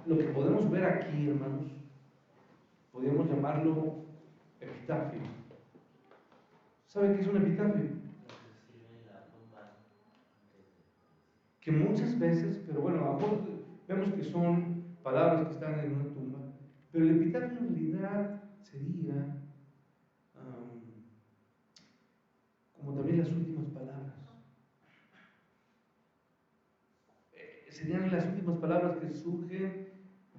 lo que podemos ver aquí, hermanos, podríamos llamarlo epitafio. ¿Sabe qué es un epitafio? Que muchas veces, pero bueno, a lo mejor vemos que son palabras que están en una tumba, pero el epitafio en realidad sería como también las últimas palabras. Serían las últimas palabras que surgen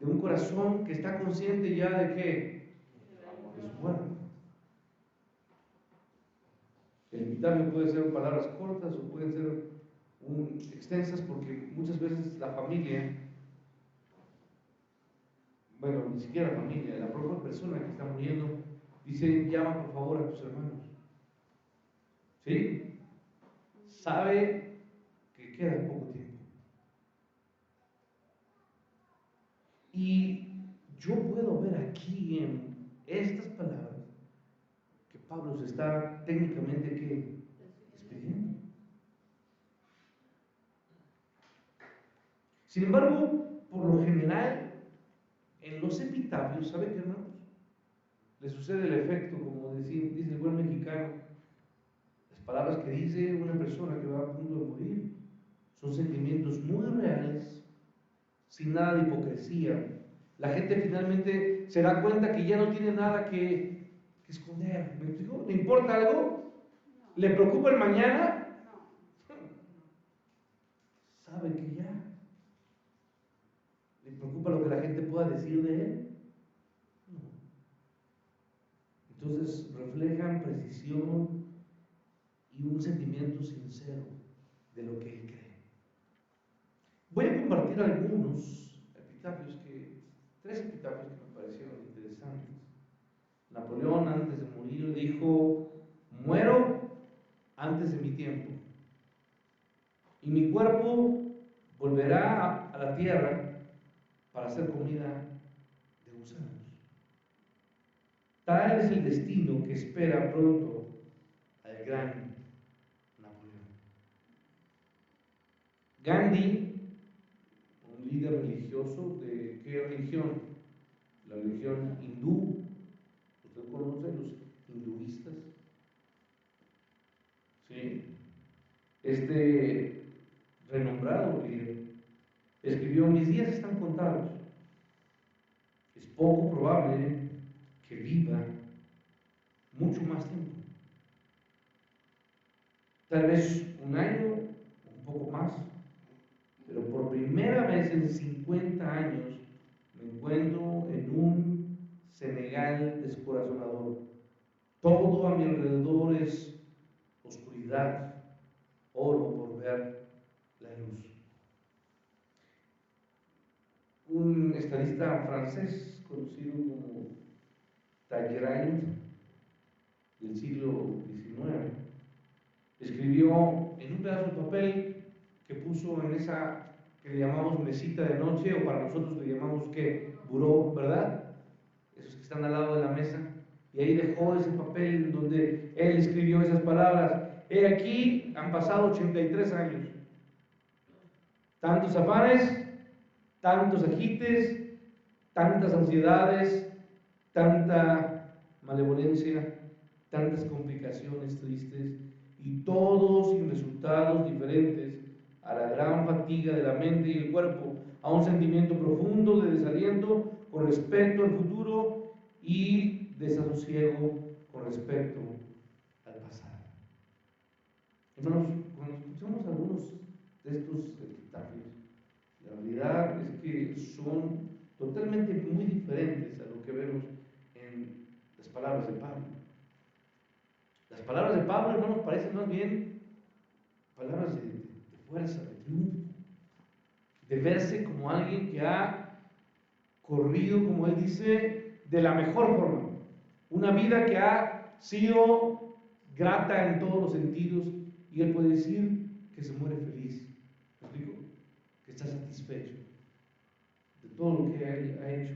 de un corazón que está consciente ya de que de su muerte. El epitafio puede ser palabras cortas o pueden ser extensas, porque muchas veces la familia, bueno, ni siquiera la familia, la propia persona que está muriendo, dice: llama por favor a tus hermanos. ¿Sí? Sabe que queda poco tiempo. Y yo puedo ver aquí en estas palabras que Pablo se está técnicamente despidiendo. Sin embargo, por lo general, en los epitafios, ¿sabe qué, hermanos? Le sucede el efecto, como dice el buen mexicano. Las palabras que dice una persona que va a punto de morir son sentimientos muy reales, sin nada de hipocresía. La gente finalmente se da cuenta que ya no tiene nada que esconder. ¿Me explico? ¿Le importa algo? ¿Le preocupa el mañana? Sabe que ya. ¿Le preocupa lo que la gente pueda decir de él? No. Entonces reflejan precisión y un sentimiento sincero de lo que él cree. Voy a compartir algunos epitafios, tres epitafios que me parecieron interesantes. Napoleón, antes de morir, dijo: muero antes de mi tiempo, y mi cuerpo volverá a la tierra para ser comida de gusanos. Tal es el destino que espera pronto al gran Napoleón. Gandhi, un líder religioso, ¿de qué religión? La religión hindú. ¿Usted conoce los hinduistas? Sí. Este renombrado líder escribió: mis días están contados. Es poco probable que viva mucho más tiempo. Tal vez un año, un poco más, pero por primera vez en 50 años me encuentro en un Senegal descorazonador. Todo a mi alrededor es oscuridad, oro por ver la luz. Un estadista francés conocido como Talleyrand, del siglo XIX, escribió en un pedazo de papel que puso en esa que le llamamos mesita de noche, o para nosotros le llamamos ¿qué? Buró, ¿verdad? Esos que están al lado de la mesa. Y ahí dejó ese papel donde él escribió esas palabras: he aquí, han pasado 83 años. Tantos afanes, tantos agites, tantas ansiedades, tanta malevolencia, tantas complicaciones tristes, y todos sin resultados diferentes a la gran fatiga de la mente y el cuerpo, a un sentimiento profundo de desaliento con respecto al futuro y desasosiego con respecto al pasado. Hermanos, cuando escuchamos algunos de estos epitafios, la realidad es que son totalmente muy diferentes a lo que vemos en las palabras de Pablo. Las palabras de Pablo, hermanos, parecen más bien palabras de fuerza, de triunfo, de verse como alguien que ha corrido, como él dice, de la mejor forma. Una vida que ha sido grata en todos los sentidos, y él puede decir que se muere feliz. ¿Me explico? Que está satisfecho de todo lo que él ha hecho.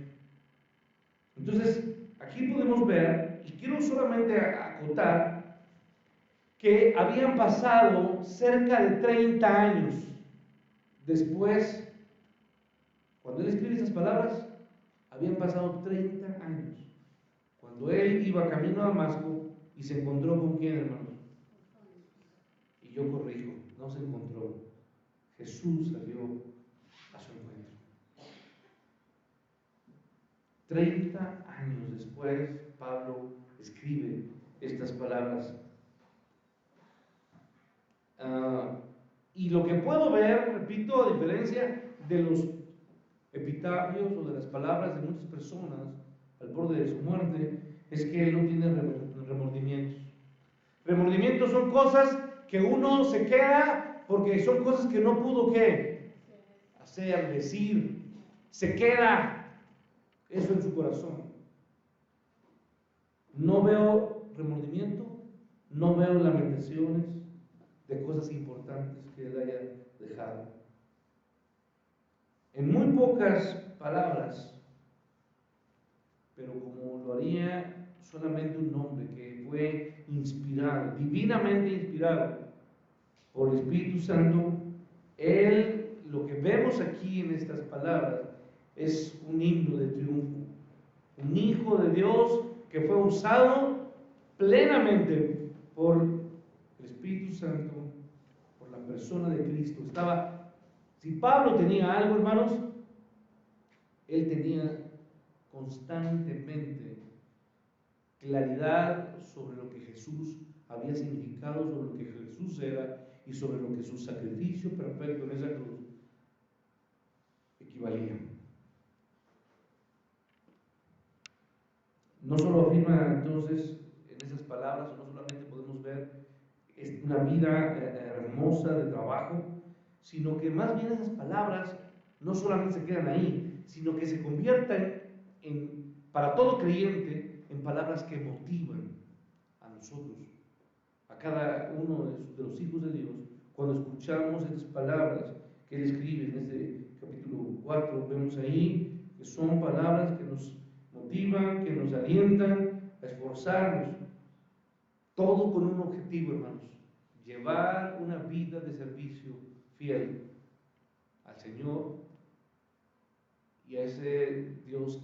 Entonces, aquí podemos ver, y quiero solamente acotar, que habían pasado cerca de 30 años después Cuando él escribe estas palabras, habían pasado 30 años. Cuando él iba camino a Damasco y se encontró con quién, hermanos. Y yo corrijo, no se encontró. Jesús salió a su encuentro. 30 años después, Pablo escribe estas palabras. Y lo que puedo ver, repito, a diferencia de los epitafios o de las palabras de muchas personas al borde de su muerte, es que él no tiene remordimientos. Remordimientos son cosas que uno se queda porque son cosas que no pudo ¿qué? Hacer, decir. Se queda eso en su corazón. No veo remordimiento, no veo lamentaciones de cosas importantes que él haya dejado. En muy pocas palabras, pero como lo haría solamente un hombre que fue inspirado, divinamente inspirado por el Espíritu Santo, él, lo que vemos aquí en estas palabras, es un himno de triunfo. Un hijo de Dios que fue usado plenamente por el Espíritu Santo, por la persona de Cristo. Si Pablo tenía algo, hermanos, él tenía constantemente claridad sobre lo que Jesús había significado, sobre lo que Jesús era y sobre lo que su sacrificio perfecto en esa cruz equivalía. No solo afirma entonces en esas palabras, o no solamente podemos ver una vida hermosa de trabajo, sino que más bien esas palabras no solamente se quedan ahí, sino que se convierten para todo creyente en palabras que motivan a nosotros, a cada uno de los hijos de Dios, cuando escuchamos estas palabras que él escribe en este capítulo 4, vemos ahí que son palabras que nos motivan, que nos alientan a esforzarnos, todo con un objetivo, hermanos: llevar una vida de servicio fiel al Señor y a ese Dios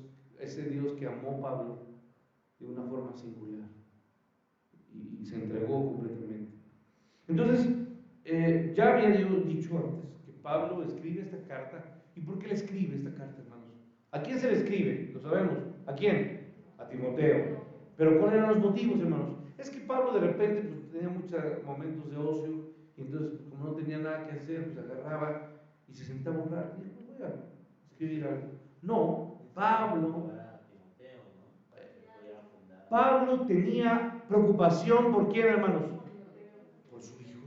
que amó a Pablo de una forma singular y se entregó completamente. Entonces, ya había dicho antes que Pablo escribe esta carta. ¿Y por qué le escribe esta carta, hermanos? ¿A quién se le escribe? Lo sabemos. ¿A quién? A Timoteo. Pero ¿cuáles eran los motivos, hermanos? Es que Pablo de repente pues, tenía muchos momentos de ocio, y entonces pues, como no tenía nada que hacer, pues agarraba y se sentaba a orar y dijo, voy a escribir algo. No, Pablo tenía preocupación por quién, hermanos, por su hijo.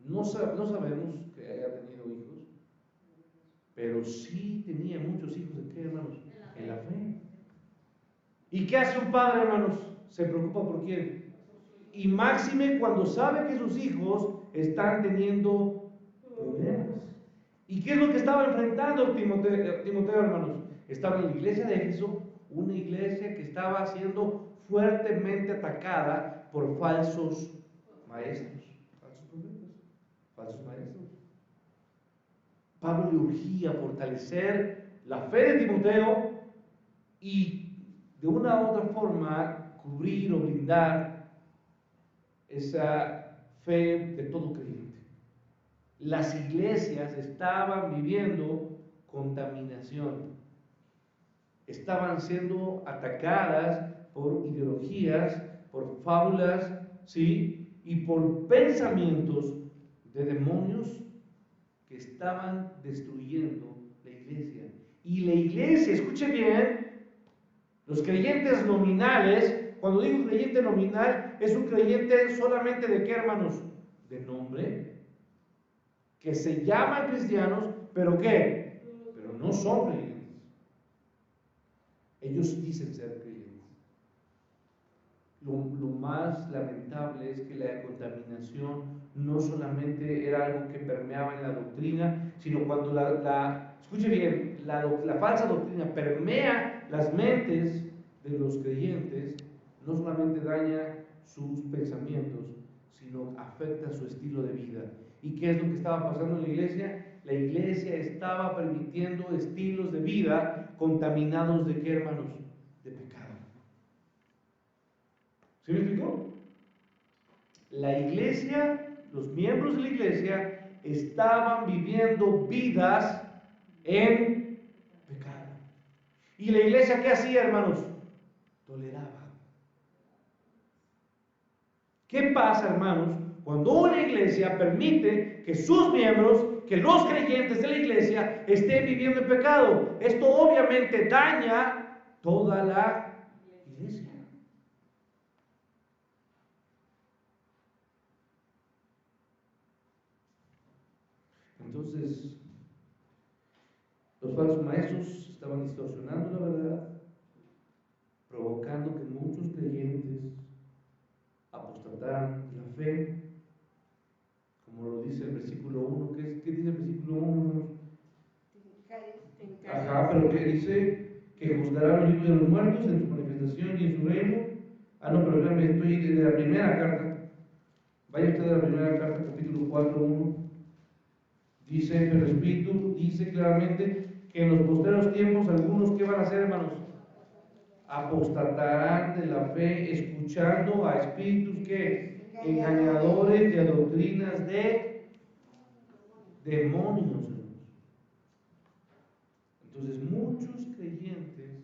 No sabemos que haya tenido hijos, pero sí tenía muchos hijos. ¿De qué, hermanos? En la fe. ¿Y qué hace un padre, hermanos? Se preocupa por quién. Y máxime cuando sabe que sus hijos están teniendo problemas. ¿Y qué es lo que estaba enfrentando Timoteo, hermanos? Estaba en la iglesia de Éfeso, una iglesia que estaba siendo fuertemente atacada por falsos maestros, falsos profetas, falsos maestros. Pablo le urgía fortalecer la fe de Timoteo y de una u otra forma cubrir o blindar esa fe de todo creyente. Las iglesias estaban viviendo contaminación, estaban siendo atacadas por ideologías, por fábulas, ¿sí? Y por pensamientos de demonios que estaban destruyendo la iglesia. Y la iglesia, escuche bien, los creyentes nominales, cuando digo creyente nominal, es un creyente solamente de qué, hermanos, de nombre, que se llaman cristianos, pero ¿qué? Pero no son creyentes. Ellos dicen ser creyentes. Lo más lamentable es que la contaminación no solamente era algo que permeaba en la doctrina, sino cuando escuche bien, la falsa doctrina permea las mentes de los creyentes, no solamente daña sus pensamientos, sino afecta su estilo de vida. ¿Y qué es lo que estaba pasando en la iglesia? la iglesia estaba permitiendo estilos de vida contaminados de qué, hermanos? De pecado. ¿Sí me explicó? La iglesia, los miembros de la iglesia estaban viviendo vidas en pecado. ¿Y la iglesia qué hacía, hermanos? Toleraba. ¿Qué pasa, hermanos, cuando una iglesia permite que sus miembros, que los creyentes de la iglesia estén viviendo en pecado? Esto obviamente daña toda la iglesia. Entonces, los falsos maestros estaban distorsionando la verdad, provocando que muchos creyentes apostataran de la fe, como lo dice el versículo 1. ¿Qué dice el versículo 1? Ajá, pero que dice que juzgará los vivos de los muertos en su manifestación y en su reino. No, pero ya me estoy de la primera carta. Vaya usted a la primera carta, capítulo 4:1. Dice, pero el Espíritu dice claramente que en los postreros tiempos algunos, ¿qué van a hacer, hermanos? Apostatarán de la fe, escuchando a espíritus que engañadores de doctrinas de demonios. Entonces muchos creyentes,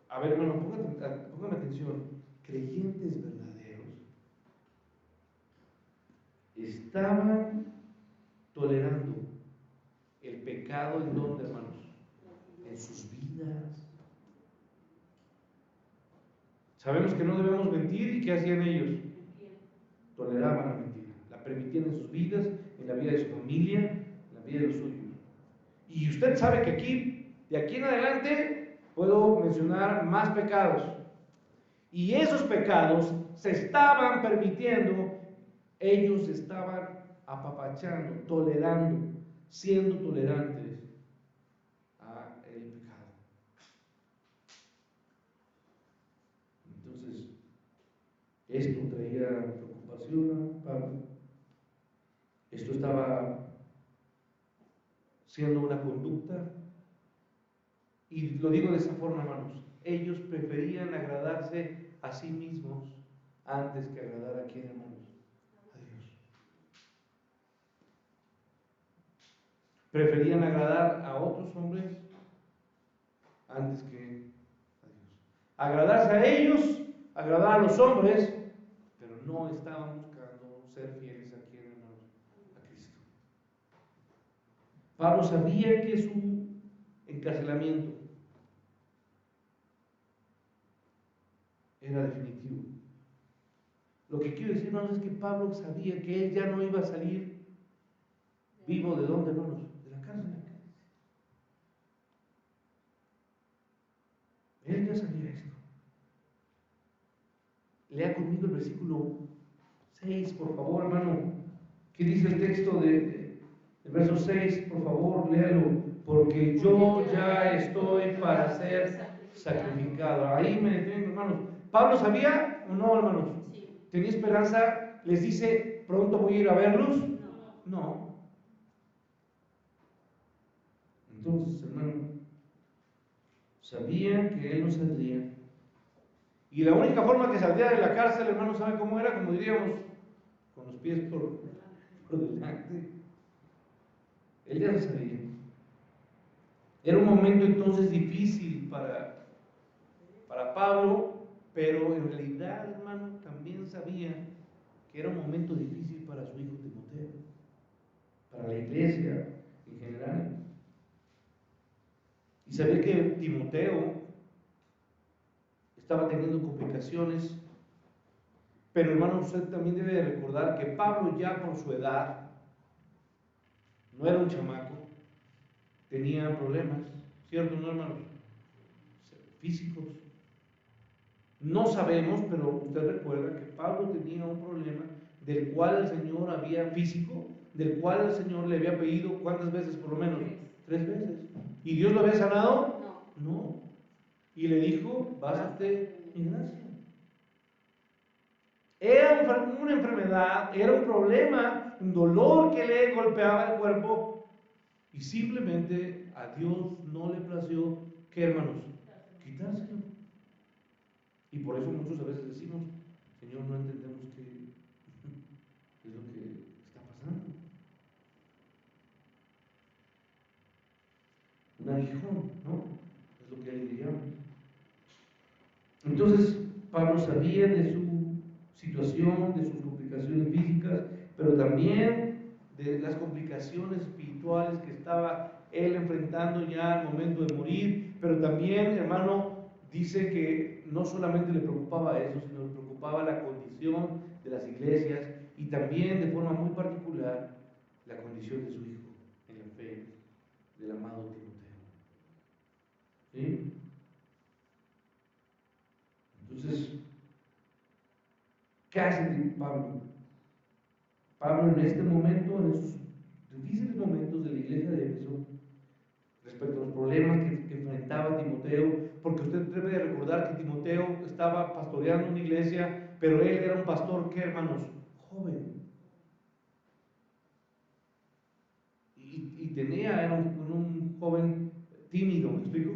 a ver, hermano, póngame atención, creyentes verdaderos estaban tolerando el pecado. ¿En dónde, hermanos? En sus vidas. Sabemos que no debemos mentir, ¿y qué hacían ellos? Toleraban la mentira, la permitían en sus vidas, en la vida de su familia, en la vida de los suyos. Y usted sabe que de aquí en adelante, puedo mencionar más pecados. Y esos pecados se estaban permitiendo, ellos estaban apapachando, tolerando, siendo tolerantes a el pecado. Entonces, esto traía preocupación a Pablo. Esto estaba siendo una conducta, y lo digo de esa forma, hermanos, ellos preferían agradarse a sí mismos antes que agradar a quién, hermanos, a Dios. Preferían agradar a otros hombres antes que a Dios. Agradarse a ellos, agradar a los hombres, pero no estaban buscando ser fieles a quién, hermanos, a Cristo. Pablo sabía que su encarcelamiento era definitivo. Lo que quiero decir, hermanos, es que Pablo sabía que él ya no iba a salir vivo. ¿De dónde, hermanos? De la cárcel. Él ya sabía esto. Lea conmigo el versículo 6, por favor, hermano. ¿Qué dice el texto del verso 6? Por favor, léalo. Porque yo ya estoy para ser sacrificado. Ahí me detengo, hermanos. ¿Pablo sabía o no, hermanos? Sí. ¿Tenía esperanza? ¿Les dice, pronto voy a ir a verlos? No. Entonces, hermano, sabían que él no saldría. Y la única forma que saldría de la cárcel, hermano, ¿sabe cómo era? Como diríamos, con los pies por delante. Él ya lo sabía. Era un momento entonces difícil para Pablo, pero en realidad, hermano, también sabía que era un momento difícil para su hijo Timoteo, para la iglesia en general. Y sabía que Timoteo estaba teniendo complicaciones, pero hermano, usted también debe de recordar que Pablo, ya por su edad, no era un chamaco, tenía problemas, ¿cierto, no, hermanos? Físicos. No sabemos, pero usted recuerda que Pablo tenía un problema del cual el Señor había físico, del cual el Señor le había pedido, ¿cuántas veces por lo menos? 3 veces. ¿Y Dios lo había sanado? No. Y le dijo, bástate mi gracia. Era una enfermedad, era un problema un dolor que le golpeaba el cuerpo, y simplemente a Dios no le plació, ¿qué, hermanos? Quitárselo. Y por eso muchos a veces decimos, Señor, no entendemos qué es lo que está pasando. Un aguijón, ¿no? Es lo que él le llama. Entonces, Pablo sabía de su situación, de sus complicaciones físicas, pero también de las complicaciones espirituales que estaba él enfrentando ya al momento de morir. Pero también, hermano, dice que no solamente le preocupaba eso, sino le preocupaba la condición de las iglesias y también de forma muy particular la condición de su hijo en la fe del amado Timoteo. ¿Sí? Entonces, ¿qué hace Pablo? Pablo en este momento, en esos difíciles momentos de la iglesia de Éfeso, respecto a los problemas que enfrentaba Timoteo, porque usted debe de recordar que Timoteo estaba pastoreando una iglesia, pero él era un pastor, ¿qué, hermanos? Joven. Y era un joven tímido, ¿me explico?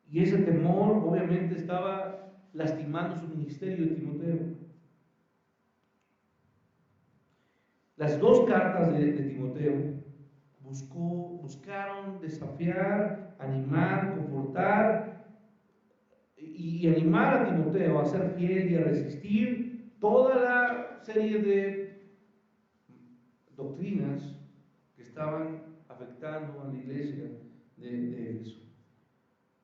Y ese temor obviamente estaba lastimando su ministerio de Timoteo. Las dos cartas de Timoteo buscaron desafiar, animar, confortar y animar a Timoteo a ser fiel y a resistir toda la serie de doctrinas que estaban afectando a la iglesia de Éfeso.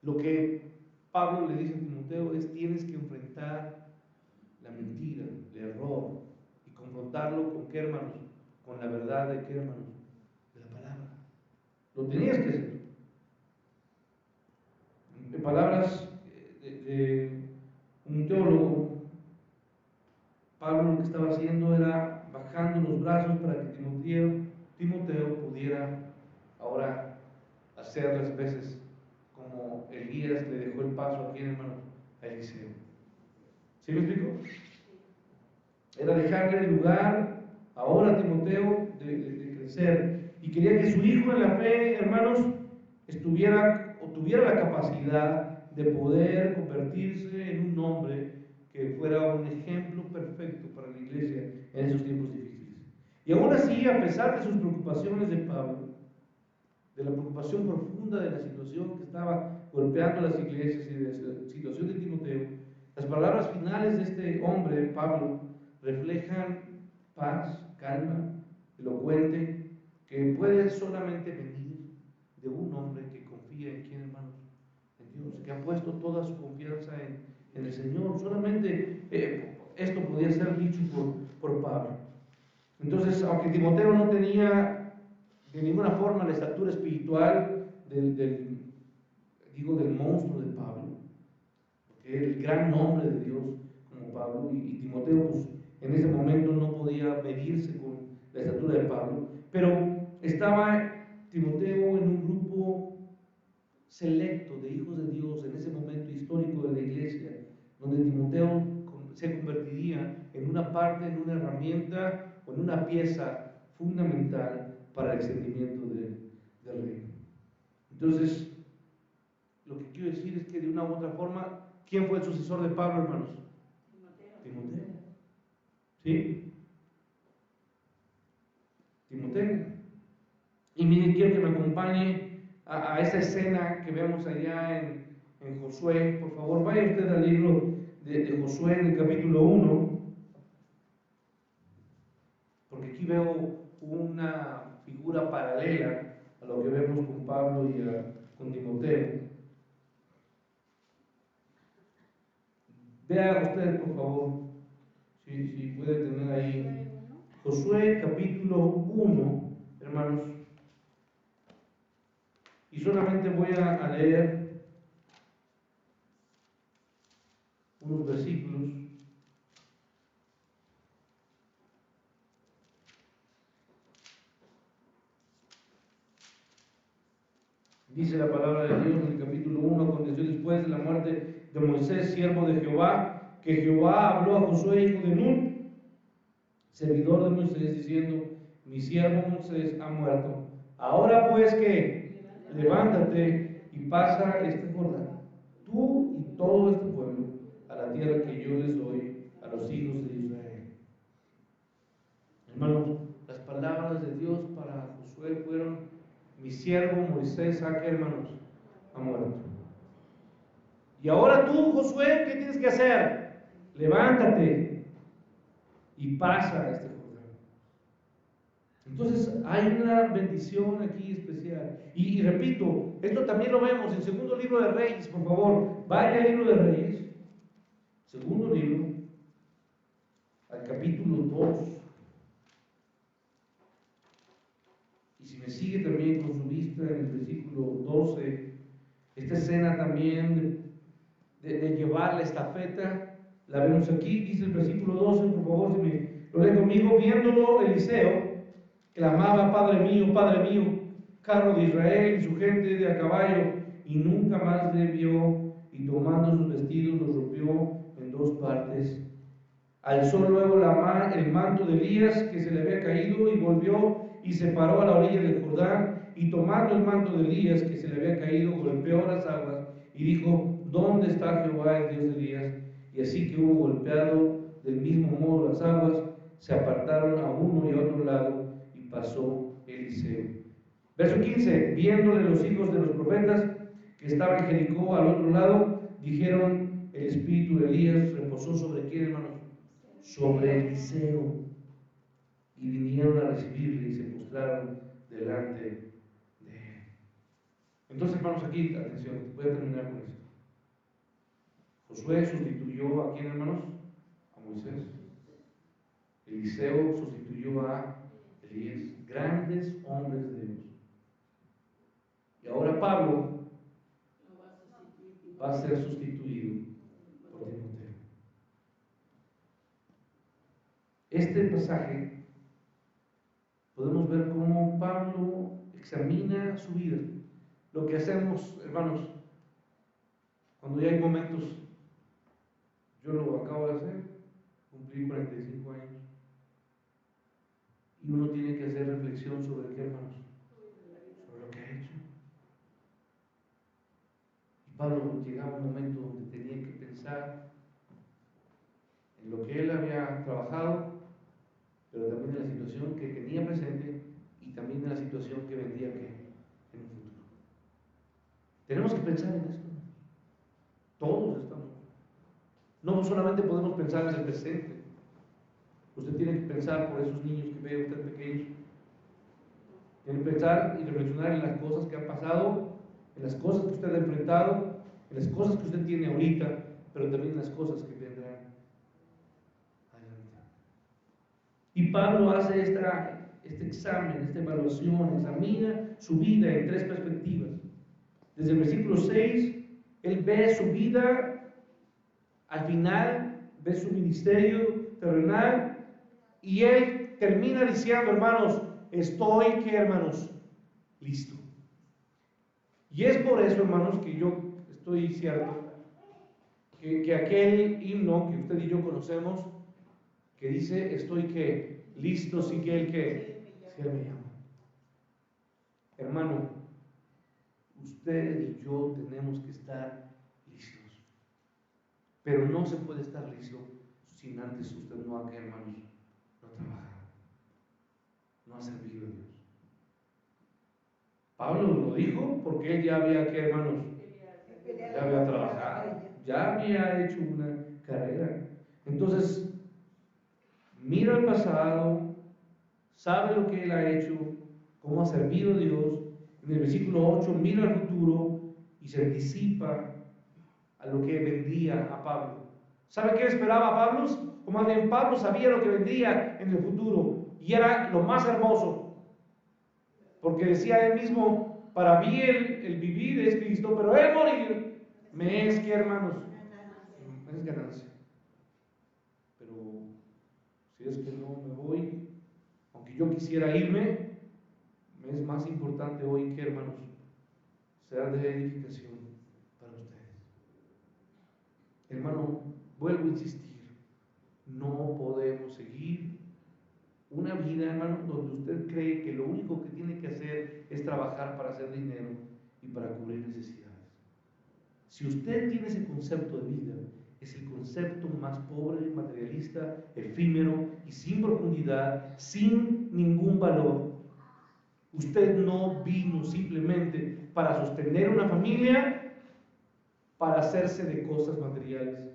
Lo que Pablo le dice a Timoteo es: tienes que enfrentar la mentira, el error, y confrontarlo con qué, hermanos, con la verdad de qué, hermanos, de la palabra. Lo tenías que hacer. En palabras de un teólogo, Pablo lo que estaba haciendo era bajando los brazos para que Timoteo pudiera ahora hacer las veces como Elías le dejó el paso a quien, hermanos, a Eliseo. ¿Sí me explico? Era dejarle el lugar ahora a Timoteo de crecer, y quería que su hijo en la fe, hermanos, tuviera la capacidad de poder convertirse en un hombre que fuera un ejemplo perfecto para la iglesia en esos tiempos difíciles. Y aún así, a pesar de sus preocupaciones de Pablo, de la preocupación profunda de la situación que estaba golpeando las iglesias y de la situación de Timoteo, las palabras finales de este hombre, Pablo, reflejan paz, calma, elocuente, que puede solamente venir de un hombre que confía en quién, hermanos, en Dios, que ha puesto toda su confianza en el Señor. Solamente esto podía ser dicho por Pablo. Entonces, aunque Timoteo no tenía de ninguna forma la estatura espiritual del monstruo de Pablo, porque era el gran nombre de Dios como Pablo, y Timoteo pues en ese momento no podía medirse con la estatura de Pablo, pero estaba Timoteo en un grupo selecto de hijos de Dios en ese momento histórico de la iglesia, donde Timoteo se convertiría en una parte, en una herramienta o en una pieza fundamental para el extendimiento del reino. Entonces, lo que quiero decir es que de una u otra forma, ¿quién fue el sucesor de Pablo, hermanos? Timoteo. ¿Sí? Timoteo. Y miren, quiero que me acompañe a esa escena que vemos allá en Josué. Por favor, vaya usted al libro de Josué en el capítulo 1, porque aquí veo una figura paralela a lo que vemos con Pablo y con Timoteo. Vea usted, por favor, si puede tener ahí Josué capítulo 1, hermanos. Y solamente voy a leer unos versículos. Dice la palabra de Dios en el capítulo 1: aconteció después de la muerte de Moisés, siervo de Jehová, que Jehová habló a Josué, hijo de Nun, servidor de Moisés, diciendo: mi siervo Moisés ha muerto. Ahora pues, ¿qué? Levántate y pasa este Jordán, tú y todo este pueblo, a la tierra que yo les doy a los hijos de Israel. Hermanos, las palabras de Dios para Josué fueron: mi siervo Moisés ha, ¿qué, hermanos? Ha muerto. Y ahora tú, Josué, ¿qué tienes que hacer? Levántate y pasa este Jordán. Entonces hay una bendición aquí especial. Y repito, esto también lo vemos en segundo libro de Reyes, por favor. Vaya al libro de Reyes, segundo libro, al capítulo 2. Y si me sigue también con su vista en el versículo 12, esta escena también de llevar la estafeta, la vemos aquí. Dice el versículo 12, por favor, si me lo lee conmigo: viéndolo Eliseo, clamaba: Padre mío, carro de Israel y su gente de a caballo, y nunca más le vio, y tomando sus vestidos los rompió en dos partes. Alzó luego el manto de Elías que se le había caído, y volvió y se paró a la orilla del Jordán, y tomando el manto de Elías que se le había caído, golpeó las aguas y dijo: ¿dónde está Jehová, el Dios de Elías? Y así que hubo golpeado del mismo modo las aguas, se apartaron a uno y a otro lado, y pasó Eliseo. Verso 15: viéndole los hijos de los profetas que estaban en Jericó al otro lado, dijeron: el espíritu de Elías reposó sobre quién, hermanos, sobre Eliseo. Y vinieron a recibirle y se postraron delante de él. Entonces, hermanos, aquí, atención, voy a terminar con esto. Josué sustituyó a quién, hermanos, a Moisés. Eliseo sustituyó a Elías, grandes hombres de Dios. Y ahora Pablo va a ser sustituido por Timoteo. Este pasaje podemos ver cómo Pablo examina su vida. Lo que hacemos, hermanos, cuando ya hay momentos, yo lo acabo de hacer, cumplí 45 años, y uno tiene que hacer reflexión sobre qué, hermanos, sobre lo que ha hecho. Y Pablo llegaba un momento donde tenía que pensar en lo que él había trabajado, pero también en la situación que tenía presente y también en la situación que vendría que en un futuro. Tenemos que pensar en esto. Todos estamos. No solamente podemos pensar en el presente. Usted tiene que pensar por esos niños que ve usted pequeños. Tiene que pensar y reflexionar en las cosas que han pasado, en las cosas que usted ha enfrentado, en las cosas que usted tiene ahorita, pero también en las cosas que vendrán adelante. Y Pablo hace este examen, esta evaluación, examina su vida en tres perspectivas. Desde el versículo 6, él ve su vida al final, ve su ministerio terrenal, y él termina diciendo: hermanos, estoy, ¿qué, hermanos? Listo. Y es por eso, hermanos, que yo estoy cierto que aquel himno que usted y yo conocemos, que dice: estoy, ¿qué? Listo, si que él, ¿qué? Si él me llama. Hermano, usted y yo tenemos que estar listos. Pero no se puede estar listo sin antes usted no ha, hermanos, no trabajado, no ha servido a Dios. Pablo lo dijo porque él ya había, ¿qué, hermanos? Ya había trabajado, ya había hecho una carrera. Entonces, mira el pasado, sabe lo que él ha hecho, cómo ha servido a Dios. En el versículo 8, mira el futuro y se anticipa a lo que vendría a Pablo. ¿Sabe qué esperaba a Pablo? O más bien, Pablo sabía lo que vendría en el futuro, y era lo más hermoso, porque decía él mismo: para mí el vivir es Cristo, pero el morir me es, ¿qué, hermanos? Es ganancia. Pero si es que no me voy, aunque yo quisiera irme, me es más importante hoy, ¿qué, hermanos? Sea de edificación para ustedes. Hermano, vuelvo a insistir: no podemos seguir una vida, hermano, donde usted cree que lo único que tiene que hacer es trabajar para hacer dinero y para cubrir necesidades. Si usted tiene ese concepto de vida, es el concepto más pobre, materialista, efímero y sin profundidad, sin ningún valor. Usted no vino simplemente para sostener una familia, para hacerse de cosas materiales.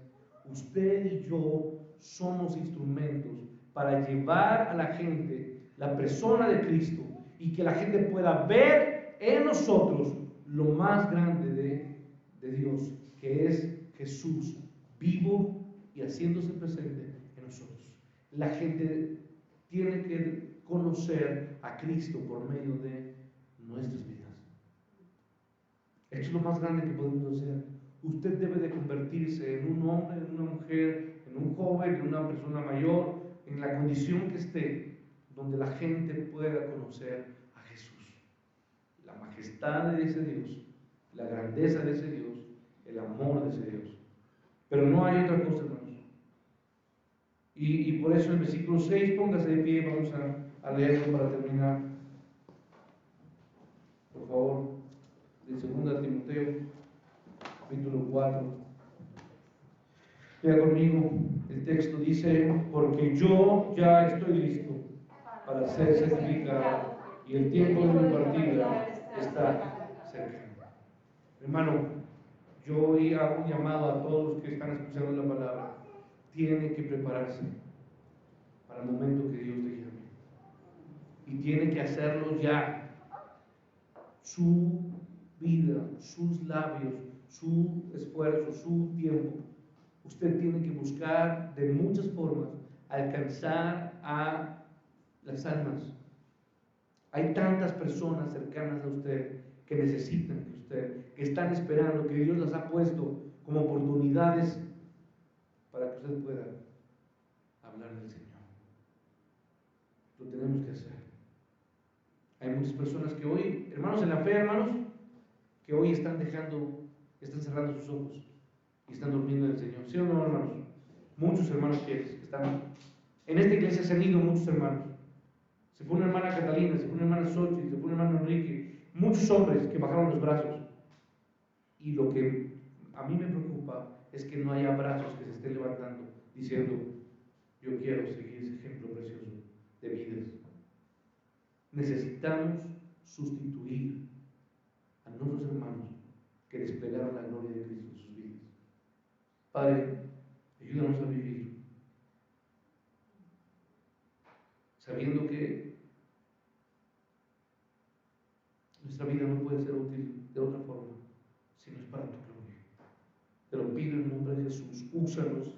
Usted y yo somos instrumentos para llevar a la gente la persona de Cristo y que la gente pueda ver en nosotros lo más grande de Dios, que es Jesús, vivo y haciéndose presente en nosotros. La gente tiene que conocer a Cristo por medio de nuestras vidas. Esto es lo más grande que podemos hacer. Usted debe de convertirse en un hombre, en una mujer, en un joven, en una persona mayor, en la condición que esté, donde la gente pueda conocer a Jesús. La majestad de ese Dios, la grandeza de ese Dios, el amor de ese Dios. Pero no hay otra cosa, hermanos. Y por eso el versículo 6, póngase de pie, vamos a leerlo para terminar. Por favor, de 2 Timoteo, capítulo 4. Lea conmigo, el texto dice: porque yo ya estoy listo para ser sacrificado y el tiempo de mi partida está cerca. Hermano, yo hoy hago un llamado a todos los que están escuchando la palabra. Tiene que prepararse para el momento que Dios le llame. Y tiene que hacerlo ya. Su vida, sus labios, su esfuerzo, su tiempo. Usted tiene que buscar de muchas formas alcanzar a las almas. Hay tantas personas cercanas a usted que necesitan de usted, que están esperando, que Dios las ha puesto como oportunidades para que usted pueda hablar del Señor. Lo tenemos que hacer. Hay muchas personas que hoy, hermanos en la fe, hermanos, que hoy están cerrando sus ojos y están durmiendo en el Señor. ¿Sí o no, hermanos? Muchos hermanos que están en esta iglesia, se han ido muchos hermanos. Se fue una hermana Catalina, se fue una hermana Xochitl, se fue un hermano Enrique, muchos hombres que bajaron los brazos. Y lo que a mí me preocupa es que no haya brazos que se estén levantando diciendo: yo quiero seguir ese ejemplo precioso de vidas. Necesitamos sustituir a nuestros hermanos que desplegaron la gloria de Cristo en sus vidas. Padre, ayúdanos a vivir sabiendo que nuestra vida no puede ser útil de otra forma si no es para tu gloria. Te lo pido en el nombre de Jesús. Úsanos